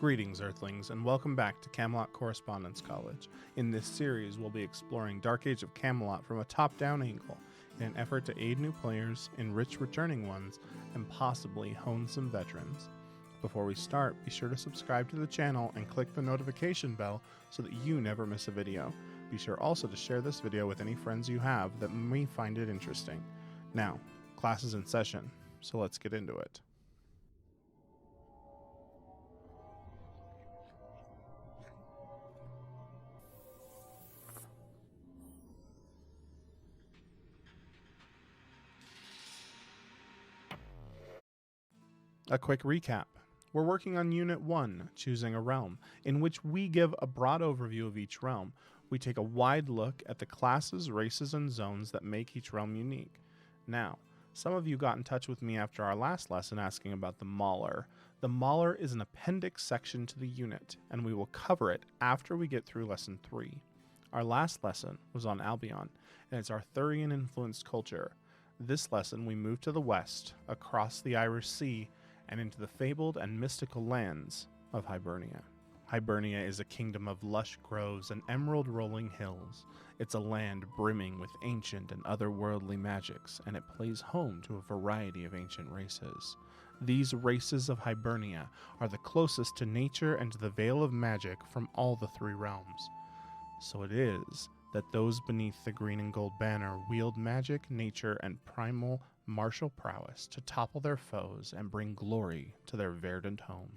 Greetings, Earthlings, and welcome back to Camelot Correspondence College. In this series, we'll be exploring Dark Age of Camelot from a top-down angle in an effort to aid new players, enrich returning ones, and possibly hone some veterans. Before we start, be sure to subscribe to the channel and click the notification bell so that you never miss a video. Be sure also to share this video with any friends you have that may find it interesting. Now, class is in session, so let's get into it. A quick recap. We're working on Unit 1, Choosing a Realm, in which we give a broad overview of each realm. We take a wide look at the classes, races, and zones that make each realm unique. Now, some of you got in touch with me after our last lesson asking about the Mauler. The Mauler is an appendix section to the unit, and we will cover it after we get through Lesson 3. Our last lesson was on Albion, and it's Arthurian-influenced culture. This lesson we move to the west, across the Irish Sea, and into the fabled and mystical lands of Hibernia. Hibernia is a kingdom of lush groves and emerald rolling hills. It's a land brimming with ancient and otherworldly magics, and it plays home to a variety of ancient races. These races of Hibernia are the closest to nature and to the veil of magic from all the three realms. So it is that those beneath the green and gold banner wield magic, nature, and primal martial prowess to topple their foes and bring glory to their verdant home.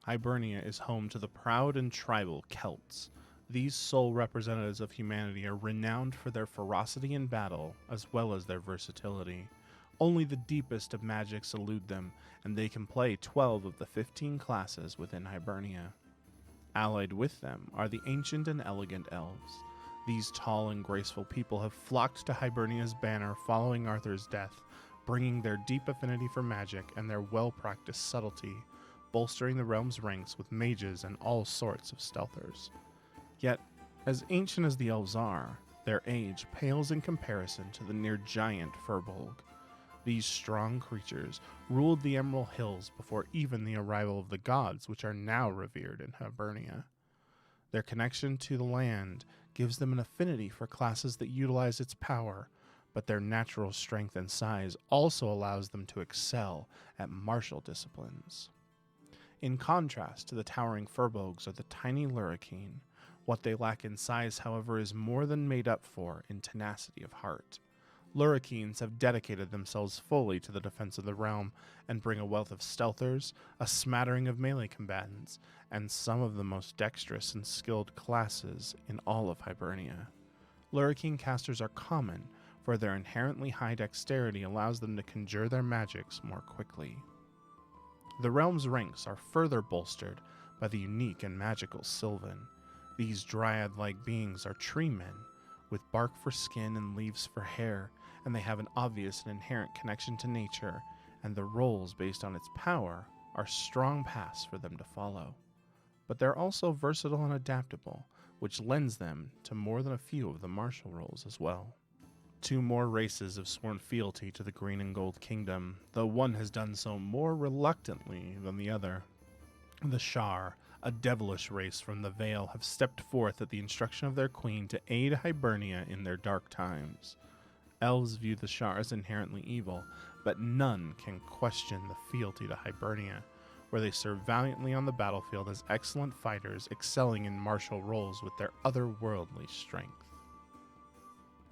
Hibernia is home to the proud and tribal Celts. These sole representatives of humanity are renowned for their ferocity in battle as well as their versatility. Only the deepest of magics elude them, and they can play 12 of the 15 classes within Hibernia. Allied with them are the ancient and elegant elves. These tall and graceful people have flocked to Hibernia's banner following Arthur's death, bringing their deep affinity for magic and their well-practiced subtlety, bolstering the realm's ranks with mages and all sorts of stealthers. Yet, as ancient as the elves are, their age pales in comparison to the near-giant Firbolg. These strong creatures ruled the Emerald Hills before even the arrival of the gods, which are now revered in Hibernia. Their connection to the land gives them an affinity for classes that utilize its power, but their natural strength and size also allows them to excel at martial disciplines. In contrast to the towering Firbolgs are the tiny Lurricane. What they lack in size, however, is more than made up for in tenacity of heart. Lurricanes have dedicated themselves fully to the defense of the realm and bring a wealth of stealthers, a smattering of melee combatants, and some of the most dexterous and skilled classes in all of Hibernia. Lurricane casters are common, for their inherently high dexterity allows them to conjure their magics more quickly. The realm's ranks are further bolstered by the unique and magical Sylvan. These dryad-like beings are tree men, with bark for skin and leaves for hair, and they have an obvious and inherent connection to nature, and the roles based on its power are strong paths for them to follow. But they're also versatile and adaptable, which lends them to more than a few of the martial roles as well. Two more races have sworn fealty to the Green and Gold Kingdom, though one has done so more reluctantly than the other. The Shar, a devilish race from the Vale, have stepped forth at the instruction of their queen to aid Hibernia in their dark times. Elves view the Shar as inherently evil, but none can question the fealty to Hibernia, where they serve valiantly on the battlefield as excellent fighters, excelling in martial roles with their otherworldly strength.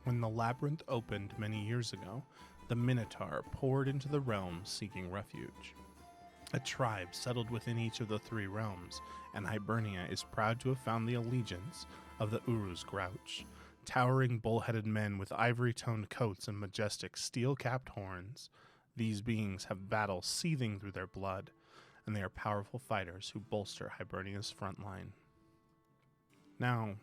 When the labyrinth opened many years ago, the Minotaur poured into the realm seeking refuge. A tribe settled within each of the three realms, and Hibernia is proud to have found the allegiance of the Uruz Grouch, towering bull-headed men with ivory-toned coats and majestic steel-capped horns. These beings have battle seething through their blood, and they are powerful fighters who bolster Hibernia's front line. Now,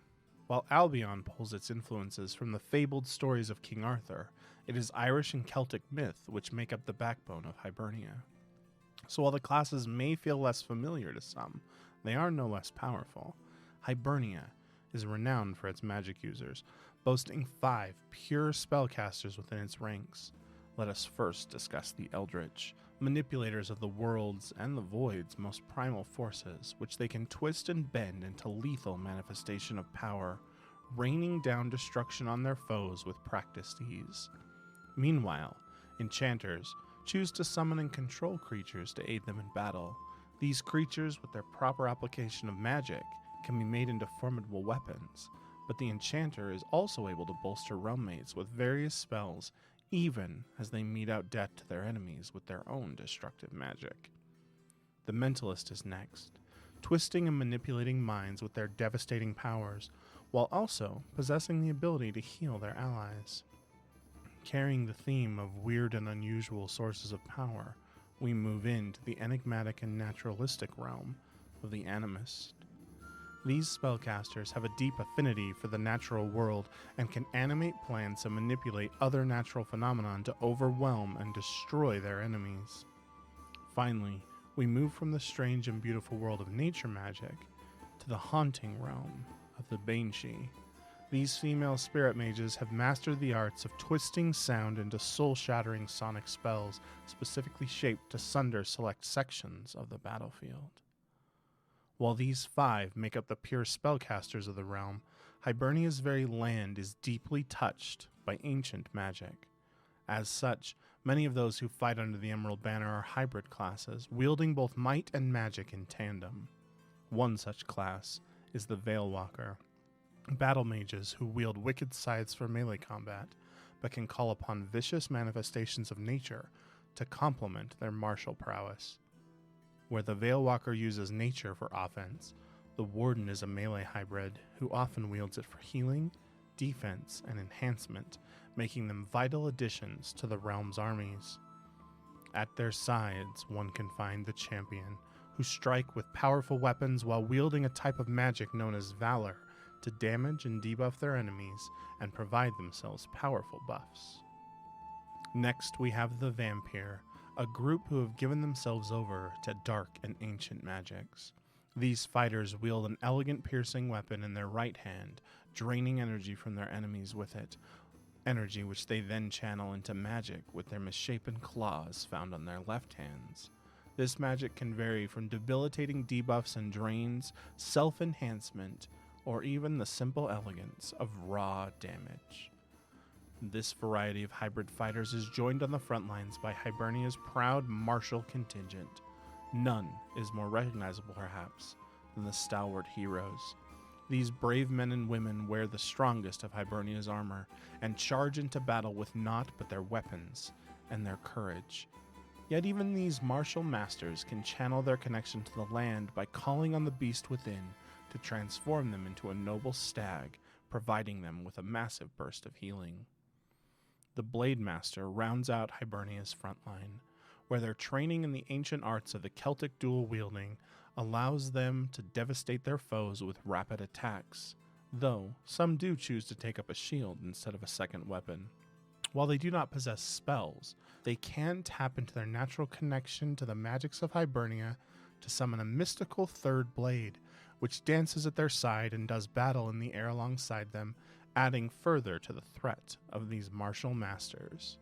while Albion pulls its influences from the fabled stories of King Arthur, it is Irish and Celtic myth which make up the backbone of Hibernia. So while the classes may feel less familiar to some, they are no less powerful. Hibernia is renowned for its magic users, boasting 5 pure spellcasters within its ranks. Let us first discuss the Eldritch, manipulators of the world's and the void's most primal forces, which they can twist and bend into lethal manifestation of power, raining down destruction on their foes with practiced ease. Meanwhile, enchanters choose to summon and control creatures to aid them in battle. These creatures, with their proper application of magic, can be made into formidable weapons, but the enchanter is also able to bolster realm mates with various spells, even as they mete out death to their enemies with their own destructive magic. The mentalist is next, twisting and manipulating minds with their devastating powers, while also possessing the ability to heal their allies. Carrying the theme of weird and unusual sources of power, we move into the enigmatic and naturalistic realm of the animist. These spellcasters have a deep affinity for the natural world and can animate plants and manipulate other natural phenomena to overwhelm and destroy their enemies. Finally, we move from the strange and beautiful world of nature magic to the haunting realm of the Banshee. These female spirit mages have mastered the arts of twisting sound into soul-shattering sonic spells specifically shaped to sunder select sections of the battlefield. While these 5 make up the pure spellcasters of the realm, Hibernia's very land is deeply touched by ancient magic. As such, many of those who fight under the Emerald Banner are hybrid classes, wielding both might and magic in tandem. One such class is the Veilwalker, battle mages who wield wicked scythes for melee combat, but can call upon vicious manifestations of nature to complement their martial prowess. Where the Veilwalker uses nature for offense, the Warden is a melee hybrid who often wields it for healing, defense, and enhancement, making them vital additions to the realm's armies. At their sides, one can find the Champion, who strike with powerful weapons while wielding a type of magic known as Valor to damage and debuff their enemies and provide themselves powerful buffs. Next, we have the Vampire, a group who have given themselves over to dark and ancient magics. These fighters wield an elegant piercing weapon in their right hand, draining energy from their enemies with it, energy which they then channel into magic with their misshapen claws found on their left hands. This magic can vary from debilitating debuffs and drains, self-enhancement, or even the simple elegance of raw damage. This variety of hybrid fighters is joined on the front lines by Hibernia's proud martial contingent. None is more recognizable, perhaps, than the stalwart heroes. These brave men and women wear the strongest of Hibernia's armor and charge into battle with naught but their weapons and their courage. Yet even these martial masters can channel their connection to the land by calling on the beast within to transform them into a noble stag, providing them with a massive burst of healing. The Blade Master rounds out Hibernia's front line, where their training in the ancient arts of the Celtic dual wielding allows them to devastate their foes with rapid attacks, though some do choose to take up a shield instead of a second weapon. While they do not possess spells, they can tap into their natural connection to the magics of Hibernia to summon a mystical third blade, which dances at their side and does battle in the air alongside them, adding further to the threat of these martial masters.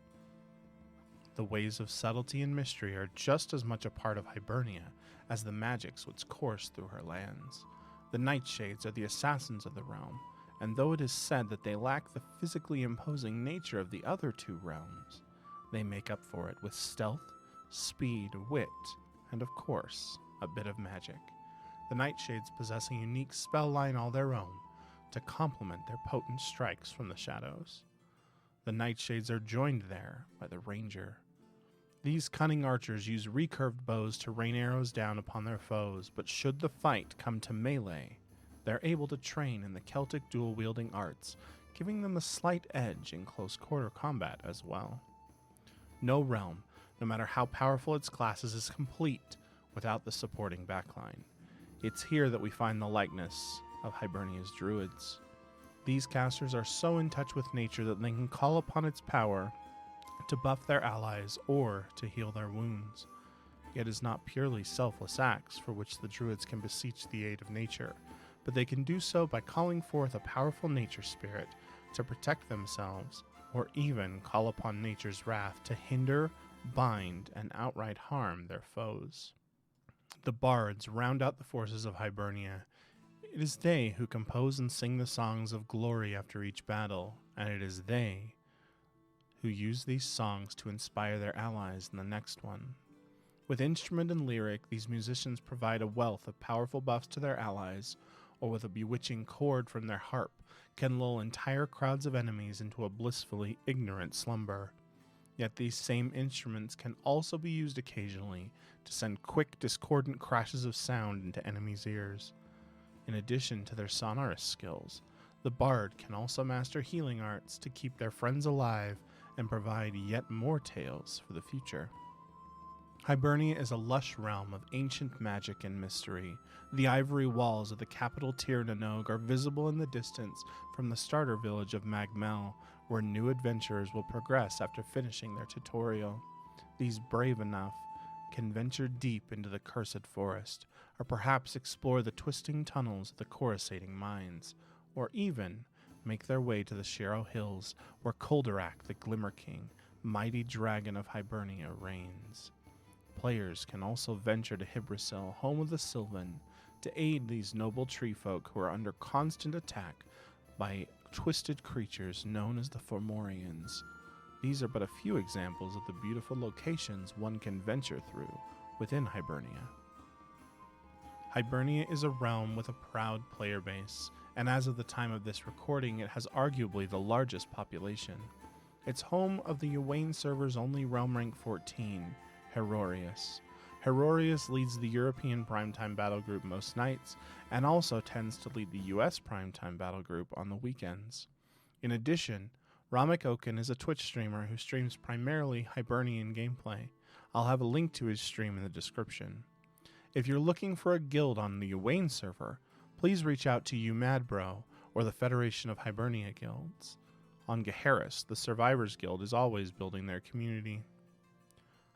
The ways of subtlety and mystery are just as much a part of Hibernia as the magics which course through her lands. The Nightshades are the assassins of the realm, and though it is said that they lack the physically imposing nature of the other 2 realms, they make up for it with stealth, speed, wit, and of course, a bit of magic. The Nightshades possess a unique spell line all their own to complement their potent strikes from the shadows. The Nightshades are joined there by the Ranger. These cunning archers use recurved bows to rain arrows down upon their foes, but should the fight come to melee, they're able to train in the Celtic dual-wielding arts, giving them a slight edge in close-quarter combat as well. No realm, no matter how powerful its classes, is complete without the supporting backline. It's here that we find the likeness of Hibernia's druids. These casters are so in touch with nature that they can call upon its power to buff their allies or to heal their wounds. Yet it is not purely selfless acts for which the druids can beseech the aid of nature, but they can do so by calling forth a powerful nature spirit to protect themselves or even call upon nature's wrath to hinder, bind, and outright harm their foes. The bards round out the forces of Hibernia. It is they who compose and sing the songs of glory after each battle, and it is they who use these songs to inspire their allies in the next one. With instrument and lyric, these musicians provide a wealth of powerful buffs to their allies, or with a bewitching chord from their harp, can lull entire crowds of enemies into a blissfully ignorant slumber. Yet these same instruments can also be used occasionally to send quick, discordant crashes of sound into enemies' ears. In addition to their sonorous skills, the bard can also master healing arts to keep their friends alive and provide yet more tales for the future. Hibernia is a lush realm of ancient magic and mystery. The ivory walls of the capital Tir na Nog are visible in the distance from the starter village of Magmel, where new adventurers will progress after finishing their tutorial. These brave enough can venture deep into the cursed forest, or perhaps explore the twisting tunnels of the coruscating mines, or even make their way to the Sharrow Hills, where Kolderak, the Glimmer King, mighty dragon of Hibernia, reigns. Players can also venture to Hibrasil, home of the Sylvan, to aid these noble tree folk who are under constant attack by twisted creatures known as the Fomorians. These are but a few examples of the beautiful locations one can venture through within Hibernia. Hibernia is a realm with a proud player base, and as of the time of this recording, it has arguably the largest population. It's home of the Uwain server's only realm rank 14, Herorius. Herorius leads the European Primetime Battle Group most nights, and also tends to lead the US Primetime Battle Group on the weekends. In addition, Ramek Oken is a Twitch streamer who streams primarily Hibernian gameplay. I'll have a link to his stream in the description. If you're looking for a guild on the Uwain server, please reach out to UMadBro or the Federation of Hibernia Guilds. On Geharis, the Survivors Guild is always building their community.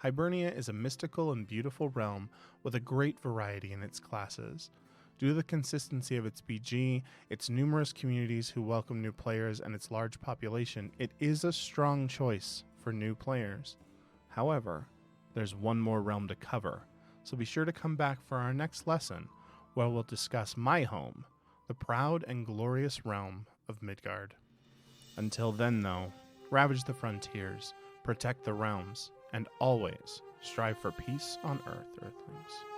Hibernia is a mystical and beautiful realm with a great variety in its classes. Due to the consistency of its BG, its numerous communities who welcome new players, and its large population, it is a strong choice for new players. However, there's one more realm to cover, so be sure to come back for our next lesson, where we'll discuss my home, the proud and glorious realm of Midgard. Until then, though, ravage the frontiers, protect the realms, and always strive for peace on Earth, Earthlings.